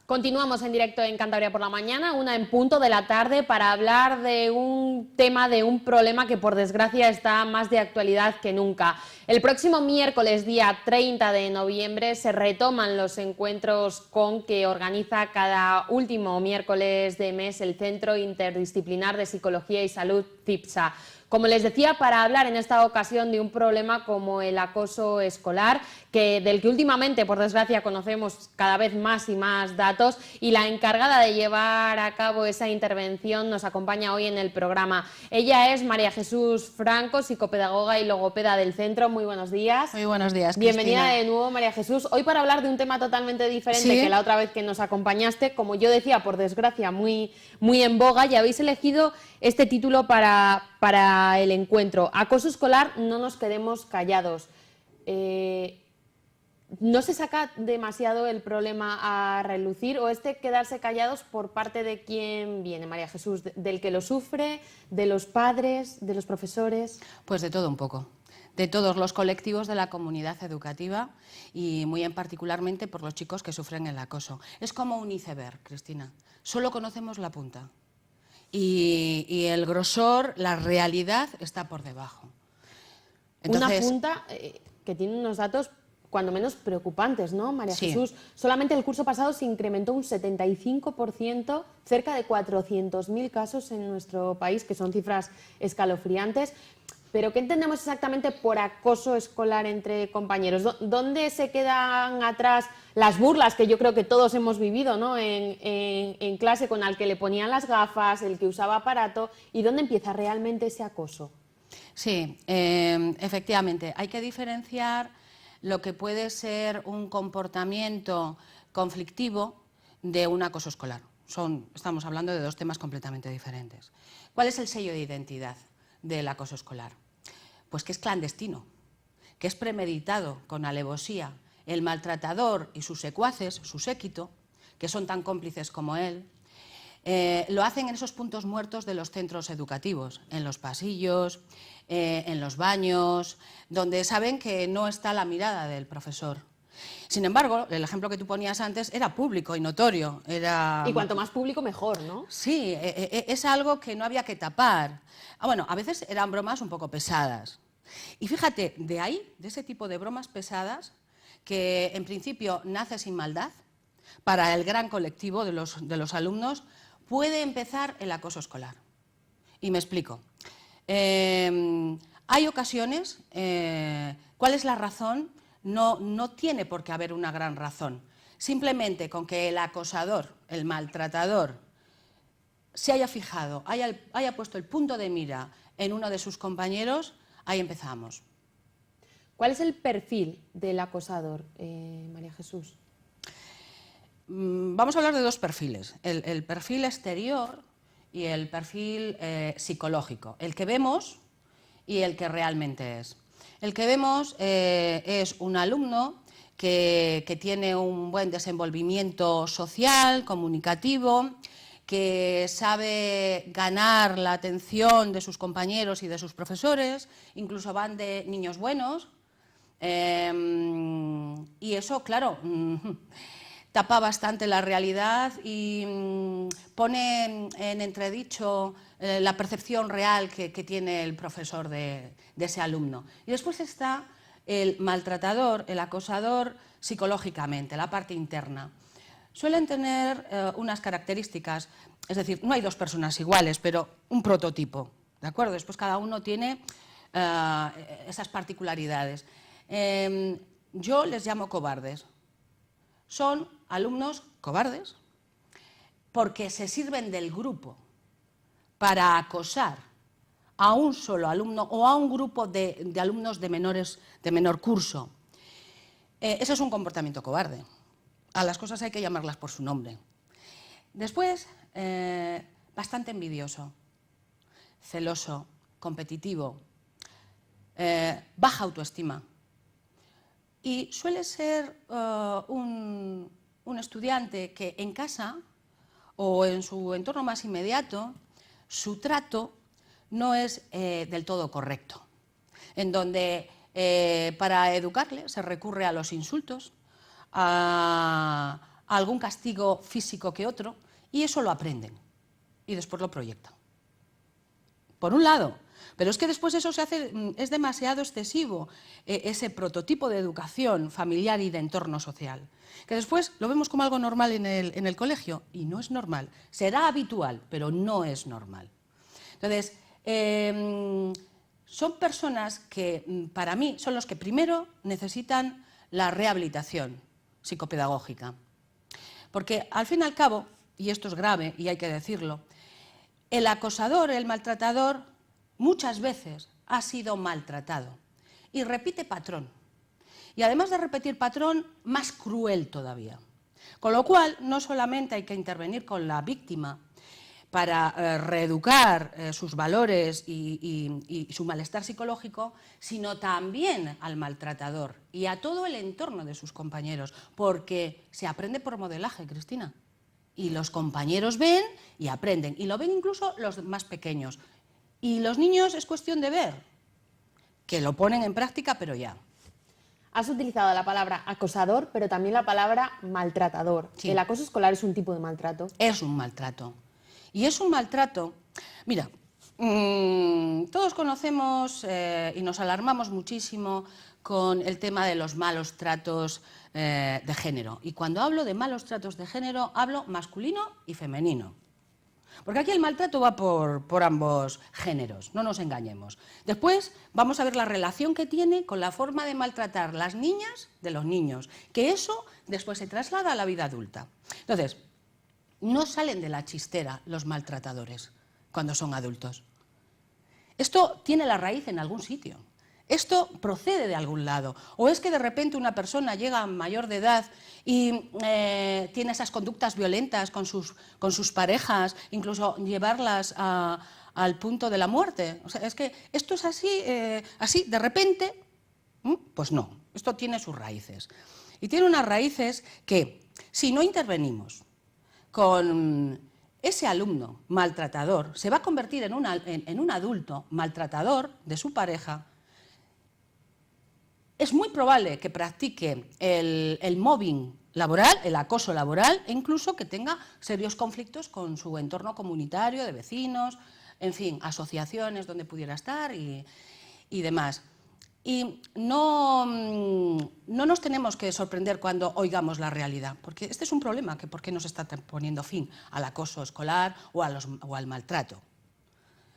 Continuamos en directo en Cantabria por la mañana, 1:00 de la tarde, para hablar de un tema, de un problema que por desgracia está más de actualidad que nunca. El próximo miércoles, día 30 de noviembre, se retoman los encuentros CON que organiza cada último miércoles de mes el Centro Interdisciplinar de Psicología y Salud, CIPSA. Como les decía, para hablar en esta ocasión de un problema como el acoso escolar, del que últimamente, por desgracia, conocemos cada vez más y más datos, y la encargada de llevar a cabo esa intervención nos acompaña hoy en el programa. Ella es María Jesús Franco, psicopedagoga y logopeda del centro. Muy buenos días. Muy buenos días, Bienvenida Cristina. de nuevo, María Jesús. Hoy para hablar de un tema totalmente diferente ¿Sí? que la otra vez que nos acompañaste, como yo decía, por desgracia, muy en boga, y habéis elegido este título para el encuentro: Acoso escolar, no nos quedemos callados. ¿No se saca demasiado el problema a relucir, o quedarse callados por parte de quién viene, María Jesús? ¿Del que lo sufre, de los padres, de los profesores? Pues de todo un poco, de todos los colectivos de la comunidad educativa y muy en particularmente por los chicos que sufren el acoso. Es como un iceberg, Cristina, solo conocemos la punta y el grosor, la realidad está por debajo. Entonces, una punta que tiene unos datos cuando menos preocupantes, ¿no, María Jesús? Solamente el curso pasado se incrementó un 75%, cerca de 400.000 casos en nuestro país, que son cifras escalofriantes. Pero ¿qué entendemos exactamente por acoso escolar entre compañeros? ¿Dónde se quedan atrás las burlas que yo creo que todos hemos vivido, ¿no? en clase, con el que le ponían las gafas, el que usaba aparato? ¿Y dónde empieza realmente ese acoso? Sí, efectivamente, hay que diferenciar lo que puede ser un comportamiento conflictivo de un acoso escolar. Estamos hablando de dos temas completamente diferentes. ¿Cuál es el sello de identidad del acoso escolar? Pues que es clandestino, que es premeditado, con alevosía. El maltratador y sus secuaces, su séquito, que son tan cómplices como él, lo hacen en esos puntos muertos de los centros educativos, en los pasillos, en los baños, donde saben que no está la mirada del profesor. Sin embargo, el ejemplo que tú ponías antes era público y notorio. Y cuanto más público, mejor, ¿no? Sí, es algo que no había que tapar. Bueno, a veces eran bromas un poco pesadas. Y fíjate, de ahí, de ese tipo de bromas pesadas, que en principio nace sin maldad, para el gran colectivo de los alumnos, puede empezar el acoso escolar. Y me explico. Hay ocasiones, ¿cuál es la razón? No tiene por qué haber una gran razón. Simplemente con que el acosador, el maltratador, se haya fijado, haya puesto el punto de mira en uno de sus compañeros, ahí empezamos. ¿Cuál es el perfil del acosador, María Jesús? Vamos a hablar de dos perfiles, el perfil exterior y el perfil psicológico, el que vemos y el que realmente es. El que vemos es un alumno que tiene un buen desenvolvimiento social, comunicativo, que sabe ganar la atención de sus compañeros y de sus profesores, incluso van de niños buenos, y eso, claro, tapa bastante la realidad y pone en entredicho la percepción real que tiene el profesor de ese alumno. Y después está el maltratador, el acosador psicológicamente, la parte interna. Suelen tener unas características, es decir, no hay dos personas iguales, pero un prototipo, ¿de acuerdo? Después cada uno tiene esas particularidades. Yo les llamo cobardes. Son alumnos cobardes porque se sirven del grupo para acosar a un solo alumno o a un grupo de alumnos de menor curso. Eso es un comportamiento cobarde. A las cosas hay que llamarlas por su nombre. Después, bastante envidioso, celoso, competitivo, baja autoestima. Y suele ser un estudiante que en casa o en su entorno más inmediato, su trato no es del todo correcto, en donde para educarle se recurre a los insultos, a algún castigo físico que otro, y eso lo aprenden y después lo proyectan. Por un lado, pero es que después eso es demasiado excesivo, ese prototipo de educación familiar y de entorno social, que después lo vemos como algo normal en el colegio, y no es normal. Será habitual, pero no es normal. Entonces, son personas que, para mí, son los que primero necesitan la rehabilitación psicopedagógica. Porque, al fin y al cabo, y esto es grave y hay que decirlo, el acosador, el maltratador, muchas veces ha sido maltratado y repite patrón. Y además de repetir patrón, más cruel todavía. Con lo cual, no solamente hay que intervenir con la víctima para reeducar sus valores y su malestar psicológico, sino también al maltratador y a todo el entorno de sus compañeros, porque se aprende por modelaje, Cristina. Y los compañeros ven y aprenden, y lo ven incluso los más pequeños. Y los niños es cuestión de ver, que lo ponen en práctica, pero ya. Has utilizado la palabra acosador, pero también la palabra maltratador. Sí. ¿El acoso escolar es un tipo de maltrato? Es un maltrato. Y es un maltrato... Mira, todos conocemos y nos alarmamos muchísimo con el tema de los malos tratos de género. Y cuando hablo de malos tratos de género, hablo masculino y femenino. Porque aquí el maltrato va por ambos géneros, no nos engañemos. Después vamos a ver la relación que tiene con la forma de maltratar las niñas de los niños, que eso después se traslada a la vida adulta. Entonces, no salen de la chistera los maltratadores cuando son adultos. Esto tiene la raíz en algún sitio. Esto procede de algún lado. O es que de repente una persona llega a mayor de edad y tiene esas conductas violentas con sus parejas, incluso llevarlas al punto de la muerte. O sea, es que esto es así, así de repente. Pues no, esto tiene sus raíces. Y tiene unas raíces que, si no intervenimos con ese alumno maltratador, se va a convertir en un adulto maltratador de su pareja. Es muy probable que practique el mobbing laboral, el acoso laboral, e incluso que tenga serios conflictos con su entorno comunitario, de vecinos, en fin, asociaciones donde pudiera estar y demás. Y no nos tenemos que sorprender cuando oigamos la realidad, porque este es un problema, que por qué no se está poniendo fin al acoso escolar o al maltrato.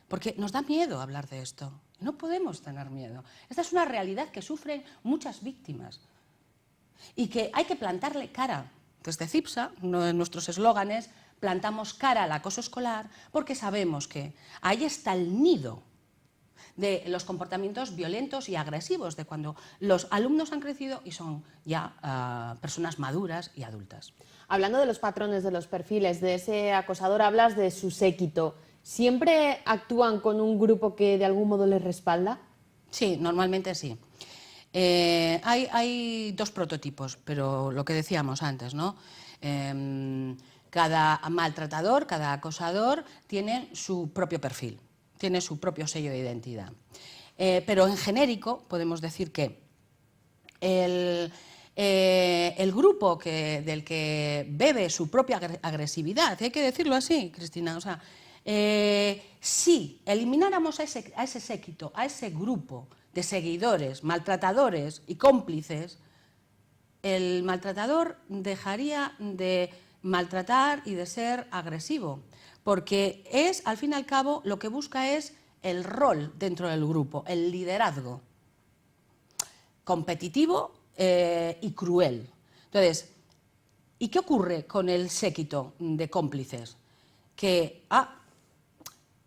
Porque nos da miedo hablar de esto. No podemos tener miedo. Esta es una realidad que sufren muchas víctimas y que hay que plantarle cara. Desde CIPSA, uno de nuestros eslóganes, plantamos cara al acoso escolar porque sabemos que ahí está el nido de los comportamientos violentos y agresivos de cuando los alumnos han crecido y son ya personas maduras y adultas. Hablando de los patrones, de los perfiles de ese acosador, hablas de su séquito. ¿Siempre actúan con un grupo que de algún modo les respalda? Sí, normalmente sí. Hay dos prototipos, pero lo que decíamos antes, ¿no? Cada maltratador, cada acosador tiene su propio perfil, tiene su propio sello de identidad. Pero en genérico podemos decir que el grupo del que bebe su propia agresividad, hay que decirlo así, Cristina, o sea, si elimináramos a ese séquito, a ese grupo de seguidores, maltratadores y cómplices, el maltratador dejaría de maltratar y de ser agresivo, porque al fin y al cabo, lo que busca es el rol dentro del grupo, el liderazgo, competitivo y cruel. Entonces, ¿y qué ocurre con el séquito de cómplices? Que,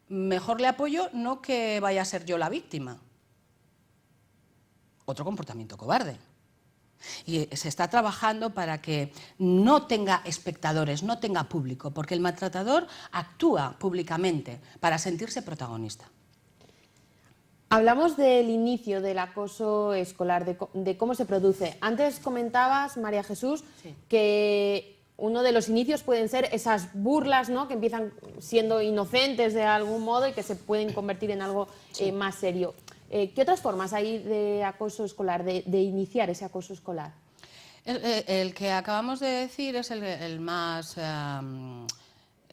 mejor le apoyo, no que vaya a ser yo la víctima. Otro comportamiento cobarde. Y se está trabajando para que no tenga espectadores, no tenga público, porque el maltratador actúa públicamente para sentirse protagonista. Hablamos del inicio del acoso escolar, de cómo se produce. Antes comentabas, María Jesús, sí, que uno de los inicios pueden ser esas burlas, ¿no?, que empiezan siendo inocentes de algún modo y que se pueden convertir en algo más serio. ¿Qué otras formas hay de acoso escolar, de iniciar ese acoso escolar? El que acabamos de decir es el más...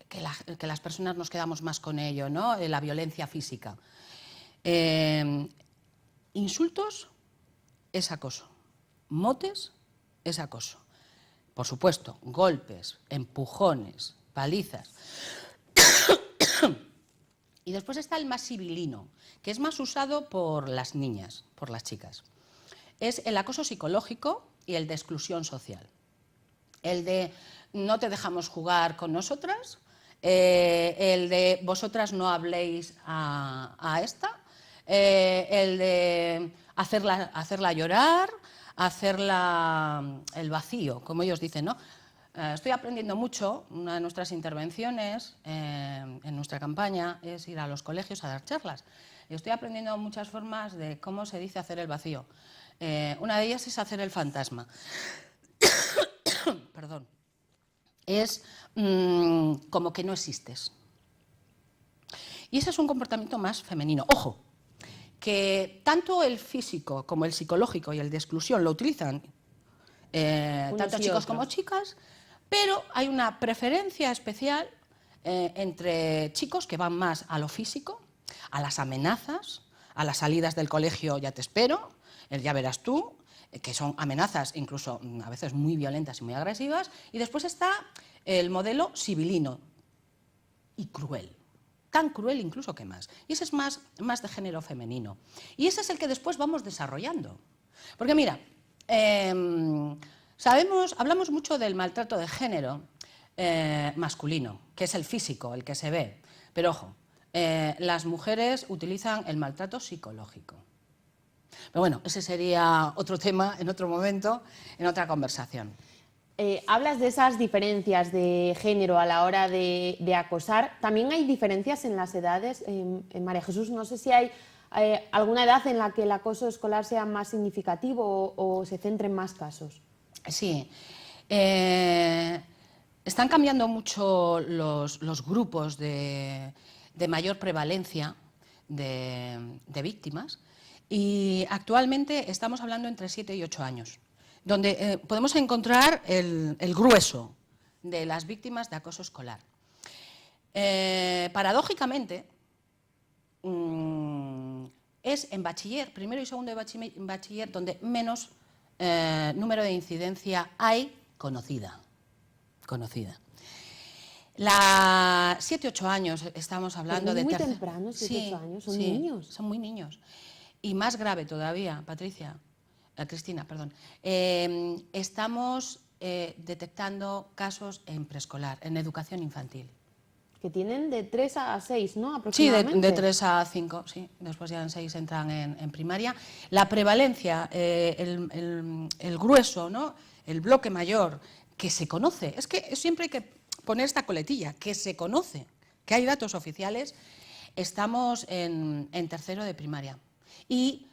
que las personas nos quedamos más con ello, ¿no? La violencia física. Insultos es acoso. Motes es acoso. Por supuesto, golpes, empujones, palizas. Y después está el más sibilino, que es más usado por las niñas, por las chicas. Es el acoso psicológico y el de exclusión social. El de no te dejamos jugar con nosotras, el de vosotras no habléis a esta, el de hacerla llorar, hacerla el vacío, como ellos dicen, ¿no? Estoy aprendiendo mucho. Una de nuestras intervenciones en nuestra campaña es ir a los colegios a dar charlas. Y estoy aprendiendo muchas formas de cómo se dice hacer el vacío. Una de ellas es hacer el fantasma. Perdón. Es como que no existes. Y ese es un comportamiento más femenino. Ojo, que tanto el físico como el psicológico y el de exclusión lo utilizan tanto chicos como chicas, pero hay una preferencia especial entre chicos que van más a lo físico, a las amenazas, a las salidas del colegio ya te espero, el ya verás tú, que son amenazas incluso a veces muy violentas y muy agresivas, y después está el modelo sibilino y cruel. Tan cruel incluso que más. Y ese es más de género femenino. Y ese es el que después vamos desarrollando. Porque mira, hablamos mucho del maltrato de género masculino, que es el físico, el que se ve. Pero ojo, las mujeres utilizan el maltrato psicológico. Pero bueno, ese sería otro tema en otro momento, en otra conversación. Hablas de esas diferencias de género a la hora de acosar. ¿También hay diferencias en las edades? María Jesús, no sé si hay alguna edad en la que el acoso escolar sea más significativo o se centre en más casos. Sí. Están cambiando mucho los grupos de mayor prevalencia de víctimas y actualmente estamos hablando entre 7 y 8 años. Donde podemos encontrar el grueso de las víctimas de acoso escolar. Paradójicamente, es en bachiller, primero y segundo de bachiller, donde menos número de incidencia hay conocida. 7-8 años estamos hablando de... Muy temprano, 7-8 años, son niños. Son muy niños. Y más grave todavía, Cristina, perdón. Estamos detectando casos en preescolar, en educación infantil. Que tienen de 3 a 6, ¿no? Aproximadamente. Sí, de 3 a 5, sí. Después ya en 6 entran en primaria. La prevalencia, el grueso, ¿no? El bloque mayor, que se conoce. Es que siempre hay que poner esta coletilla, que se conoce, que hay datos oficiales. Estamos en tercero de primaria. Y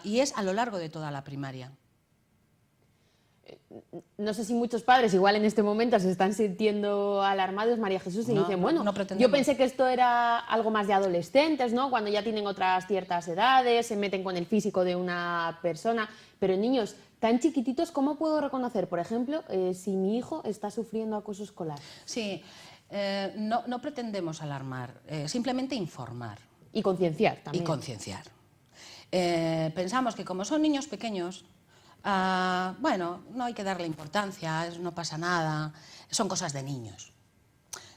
es a lo largo de toda la primaria. No sé si muchos padres igual en este momento se están sintiendo alarmados, María Jesús, y dicen, bueno, yo pensé que esto era algo más de adolescentes, ¿no? Cuando ya tienen otras ciertas edades, se meten con el físico de una persona, pero niños tan chiquititos, ¿cómo puedo reconocer, por ejemplo, si mi hijo está sufriendo acoso escolar? Sí, no pretendemos alarmar, simplemente informar. Y concienciar también. Y concienciar. Pensamos que como son niños pequeños, bueno, no hay que darle importancia, no pasa nada, son cosas de niños.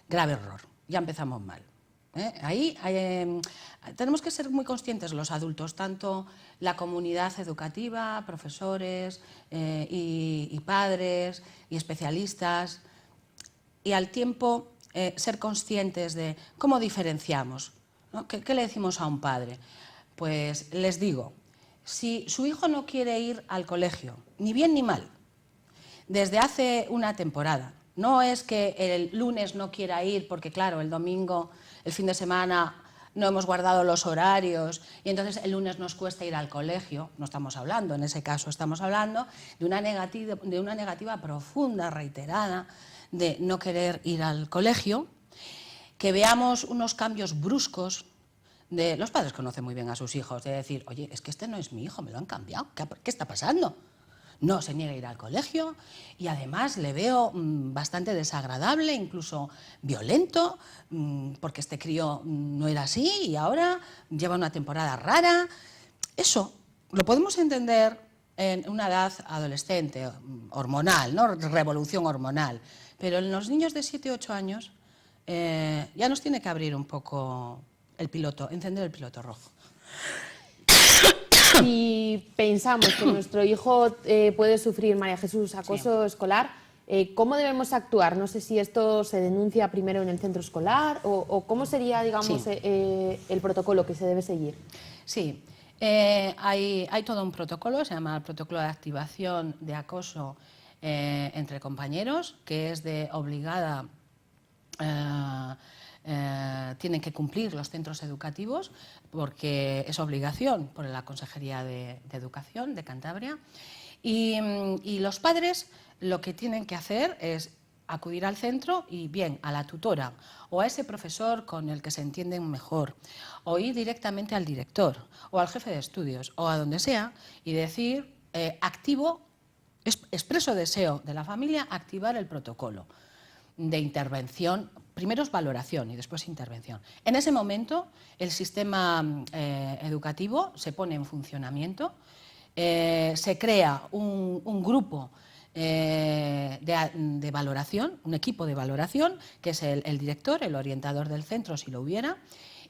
Grave error, ya empezamos mal. Ahí tenemos que ser muy conscientes los adultos, tanto la comunidad educativa, profesores y padres y especialistas, y al tiempo ser conscientes de cómo diferenciamos, ¿no? ¿Qué le decimos a un padre? Pues les digo, si su hijo no quiere ir al colegio, ni bien ni mal, desde hace una temporada, no es que el lunes no quiera ir porque, claro, el domingo, el fin de semana, no hemos guardado los horarios y entonces el lunes nos cuesta ir al colegio, no estamos hablando, en ese caso estamos hablando de una negativa profunda, reiterada, de no querer ir al colegio, que veamos unos cambios bruscos. Los padres conocen muy bien a sus hijos, de decir, oye, es que este no es mi hijo, me lo han cambiado, ¿qué está pasando? no se niega a ir al colegio y además le veo bastante desagradable, incluso violento, porque este crío no era así y ahora lleva una temporada rara. Eso lo podemos entender en una edad adolescente, hormonal, ¿no? Revolución hormonal, pero en los niños de 7 u 8 años ya nos tiene que abrir un poco el piloto, encender el piloto rojo. Si pensamos que nuestro hijo puede sufrir, María Jesús, acoso escolar, ¿cómo debemos actuar? No sé si esto se denuncia primero en el centro escolar o cómo sería, digamos, el protocolo que se debe seguir. Sí, hay todo un protocolo, se llama el protocolo de activación de acoso entre compañeros, que es de obligada, tienen que cumplir los centros educativos porque es obligación por la Consejería de Educación de Cantabria. Y los padres lo que tienen que hacer es acudir al centro y bien a la tutora o a ese profesor con el que se entienden mejor, o ir directamente al director o al jefe de estudios o a donde sea y decir, activo, expreso deseo de la familia, activar el protocolo de intervención. Primero es valoración y después intervención. En ese momento el sistema educativo se pone en funcionamiento, se crea un grupo de valoración, un equipo de valoración, que es el director, el orientador del centro, si lo hubiera,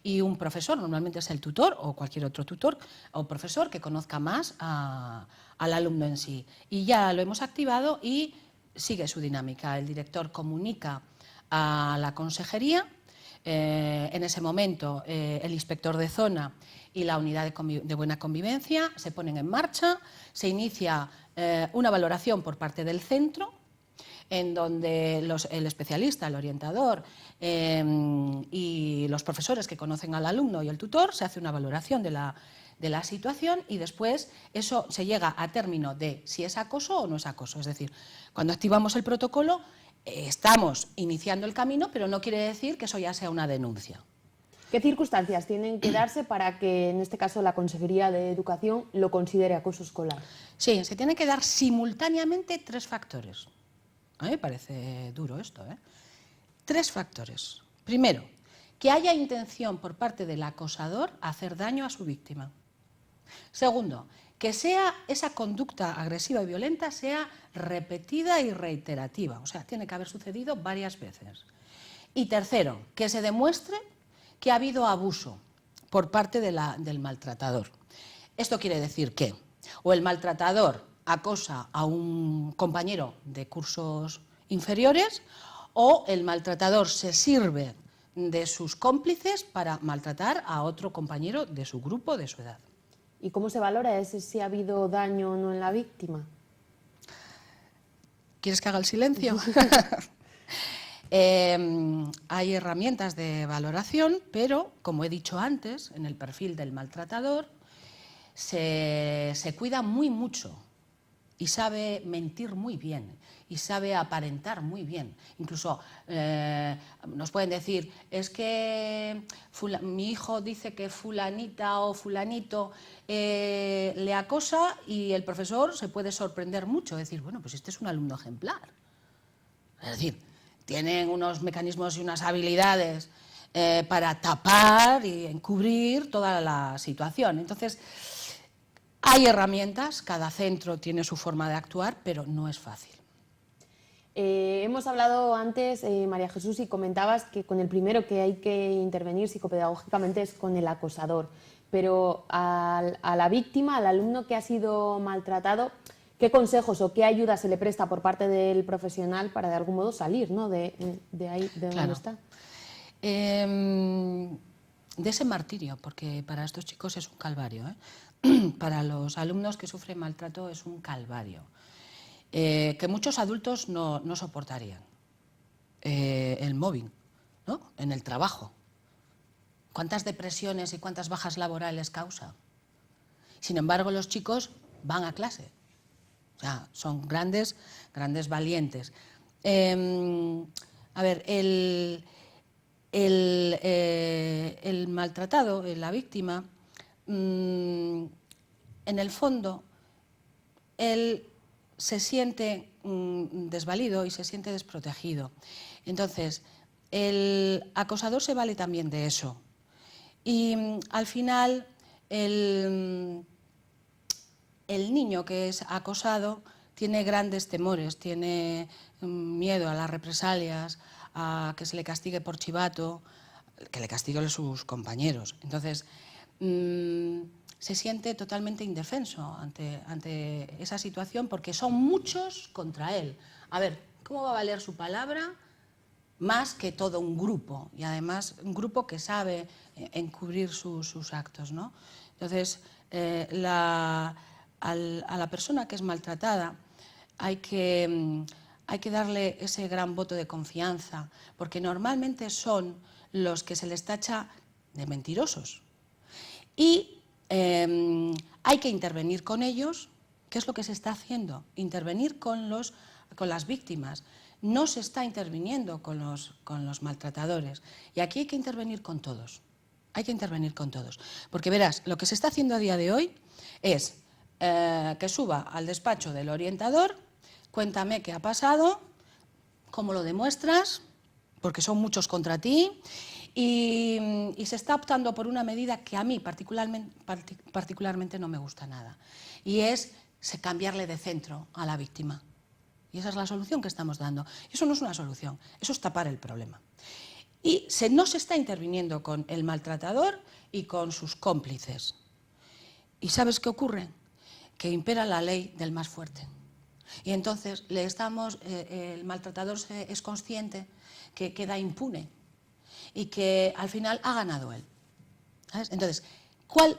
y un profesor, normalmente es el tutor o cualquier otro tutor o profesor que conozca más al alumno en sí. Y ya lo hemos activado y sigue su dinámica. El director comunica a la consejería, en ese momento el inspector de zona y la unidad de buena convivencia se ponen en marcha, se inicia una valoración por parte del centro, en donde el especialista, el orientador y los profesores que conocen al alumno y el tutor, se hace una valoración de la situación y después eso se llega a término de si es acoso o no es acoso. Es decir, cuando activamos el protocolo estamos iniciando el camino, pero no quiere decir que eso ya sea una denuncia. ¿Qué circunstancias tienen que darse para que, en este caso, la Consejería de Educación lo considere acoso escolar? Sí, se tienen que dar simultáneamente 3 factores. A mí me parece duro esto, ¿eh? 3 factores. Primero, que haya intención por parte del acosador a hacer daño a su víctima. Segundo, que esa conducta agresiva y violenta sea repetida y reiterativa, o sea, tiene que haber sucedido varias veces. Y tercero, que se demuestre que ha habido abuso por parte del maltratador. Esto quiere decir que o el maltratador acosa a un compañero de cursos inferiores o el maltratador se sirve de sus cómplices para maltratar a otro compañero de su grupo, de su edad. ¿Y cómo se valora si ha habido daño o no en la víctima? ¿Quieres que haga el silencio? Hay herramientas de valoración, pero, como he dicho antes, en el perfil del maltratador se cuida muy mucho y sabe mentir muy bien y sabe aparentar muy bien. Incluso nos pueden decir, es que mi hijo dice que fulanita o fulanito le acosa y el profesor se puede sorprender mucho, decir, bueno, pues este es un alumno ejemplar. Es decir, tienen unos mecanismos y unas habilidades para tapar y encubrir toda la situación. Entonces, hay herramientas, cada centro tiene su forma de actuar, pero no es fácil. Hemos hablado antes, María Jesús, y comentabas que con el primero que hay que intervenir psicopedagógicamente es con el acosador, pero a la víctima, al alumno que ha sido maltratado, ¿qué consejos o qué ayuda se le presta por parte del profesional para de algún modo salir, ¿no? de ahí, de Claro. donde está? De ese martirio, porque para estos chicos es un calvario, ¿eh? Para los alumnos que sufren maltrato es un calvario, que muchos adultos no soportarían. El mobbing, ¿no? En el trabajo. ¿Cuántas depresiones y cuántas bajas laborales causa? Sin embargo, los chicos van a clase. O sea, son grandes valientes. A ver, el maltratado, la víctima, en el fondo, él se siente desvalido y se siente desprotegido. Entonces, el acosador se vale también de eso. Y al final, el niño que es acosado tiene grandes temores, tiene miedo a las represalias, a que se le castigue por chivato, que le castiguen sus compañeros. Entonces, se siente totalmente indefenso ante esa situación porque son muchos contra él. A ver, ¿cómo va a valer su palabra más que todo un grupo? Y además un grupo que sabe encubrir sus actos, ¿no? Entonces, a la persona que es maltratada hay que darle ese gran voto de confianza, porque normalmente son los que se les tacha de mentirosos. Y hay que intervenir con ellos. ¿Qué es lo que se está haciendo? Intervenir con las víctimas. No se está interviniendo con los maltratadores. Y aquí hay que intervenir con todos. Hay que intervenir con todos. Porque verás, lo que se está haciendo a día de hoy es que suba al despacho del orientador, cuéntame qué ha pasado, cómo lo demuestras, porque son muchos contra ti, y se está optando por una medida que a mí particularmente no me gusta nada, y es cambiarle de centro a la víctima. Y esa es la solución que estamos dando. Eso no es una solución, eso es tapar el problema. Y no se está interviniendo con el maltratador y con sus cómplices. ¿Y sabes qué ocurre? Que impera la ley del más fuerte. Y entonces el maltratador es consciente que queda impune y que al final ha ganado él. ¿Sabes? Entonces,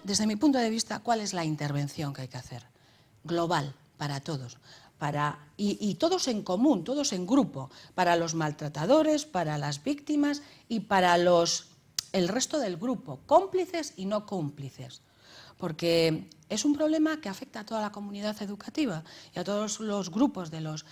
desde mi punto de vista, ¿cuál es la intervención que hay que hacer? Global, para todos. Y todos en común, todos en grupo, para los maltratadores, para las víctimas y para el resto del grupo, cómplices y no cómplices. Porque es un problema que afecta a toda la comunidad educativa y a todos los grupos de los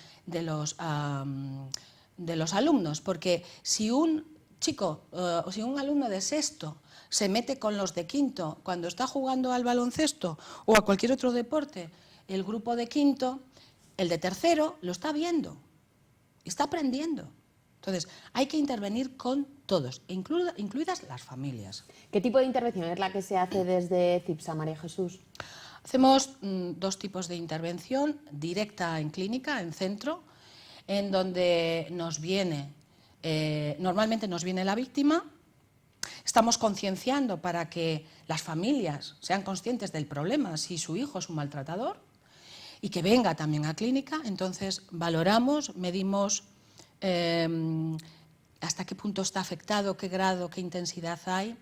alumnos, porque si un chico o si un alumno de sexto se mete con los de quinto cuando está jugando al baloncesto o a cualquier otro deporte, el grupo de quinto, el de tercero, lo está viendo, está aprendiendo. Entonces, hay que intervenir con todos, incluidas las familias. ¿Qué tipo de intervención es la que se hace desde CIPSA, María Jesús? Hacemos dos tipos de intervención, directa en clínica, en centro, en donde normalmente nos viene la víctima. Estamos concienciando para que las familias sean conscientes del problema si su hijo es un maltratador y que venga también a clínica. Entonces valoramos, medimos hasta qué punto está afectado, qué grado, qué intensidad hay,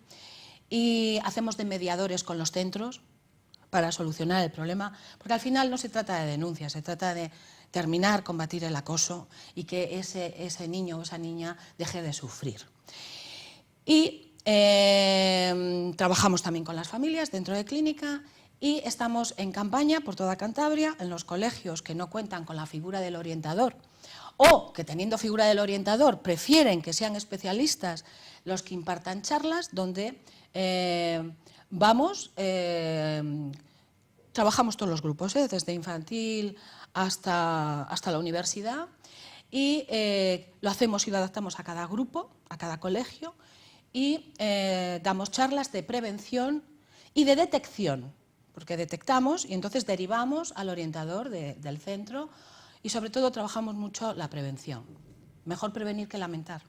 y hacemos de mediadores con los centros para solucionar el problema, porque al final no se trata de denuncias, se trata de terminar, combatir el acoso y que ese niño o esa niña deje de sufrir. Y trabajamos también con las familias dentro de clínica y estamos en campaña por toda Cantabria, en los colegios que no cuentan con la figura del orientador o que teniendo figura del orientador prefieren que sean especialistas los que impartan charlas, donde trabajamos todos los grupos, desde infantil hasta la universidad, y lo hacemos y lo adaptamos a cada grupo, a cada colegio, y damos charlas de prevención y de detección, porque detectamos y entonces derivamos al orientador del centro, y sobre todo trabajamos mucho la prevención. Mejor prevenir que lamentar.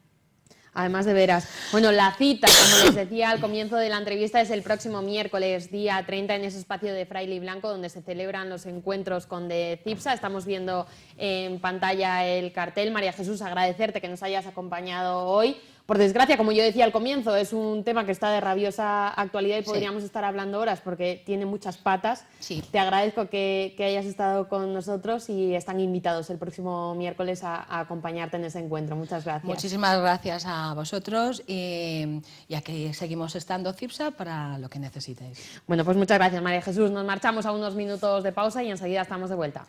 Además de veras. Bueno, la cita, como les decía al comienzo de la entrevista, es el próximo miércoles, día 30, en ese espacio de Fraile y Blanco, donde se celebran los encuentros con de CIPSA. Estamos viendo en pantalla el cartel. María Jesús, agradecerte que nos hayas acompañado hoy. Por desgracia, como yo decía al comienzo, es un tema que está de rabiosa actualidad y podríamos estar hablando horas porque tiene muchas patas. Sí. Te agradezco que hayas estado con nosotros y están invitados el próximo miércoles a acompañarte en ese encuentro. Muchas gracias. Muchísimas gracias a vosotros y aquí seguimos estando CIPSA para lo que necesitéis. Bueno, pues muchas gracias, María Jesús. Nos marchamos a unos minutos de pausa y enseguida estamos de vuelta.